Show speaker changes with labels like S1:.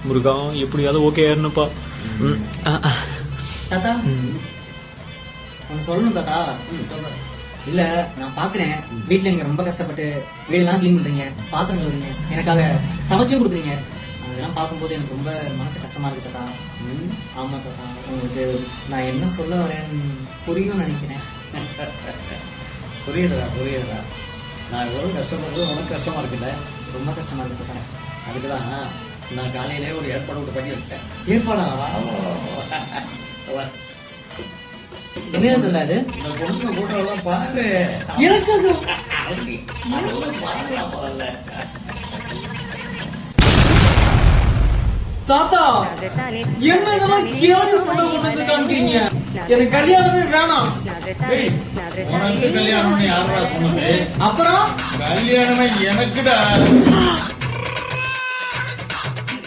S1: முருகா எப்படியாவது ஓகே ஆயிருப்பா.
S2: தாத்தா ஒன்னு சொல்லணும் தாத்தா. இல்ல நான் பாக்குறேன் வீட்டுல நீங்க ரொம்ப கஷ்டப்பட்டு வீடெல்லாம் கிளீன் பண்றீங்க, பாத்திரம் கழுவுறீங்க, எனக்காக சமைச்சும் கொடுக்குறீங்க. அதெல்லாம் பார்க்கும்போது எனக்கு ரொம்ப மனசு கஷ்டமா இருக்கு தாத்தா. ஆமா தாத்தா, உங்களுக்கு நான் என்ன சொல்ல வரேன்னு புரியும் நினைக்கிறேன்.
S3: புரியுதுடா. நான் எவ்வளவு கஷ்டப்படுறது உனக்கு கஷ்டமா இருக்குல்ல?
S2: ரொம்ப கஷ்டமா இருக்கு தாத்தா.
S3: அதுக்குதான் நான் காலையிலே ஒரு ஏற்பாடு விட்டு பண்ணி வச்சிட்டேன்.
S2: ஏற்பாடா? என்ன தாத்தா இது?
S3: இந்த பொண்ணுங்க போட்டோ எல்லாம் பாரு.
S2: எனக்கு
S3: அதெல்லாம் பாருலாம் முதல்ல.
S1: தாத்தா என்ன இதெல்லாம் கேள்வி போட்டோ கொண்டு காமிக்கிறீங்க? எனக்கு கல்யாணமே வேணாம்.
S3: உனக்கு கல்யாணம்னு யாரா சொன்னது?
S1: அப்புறம்
S3: கல்யாணமே எனக்குடா.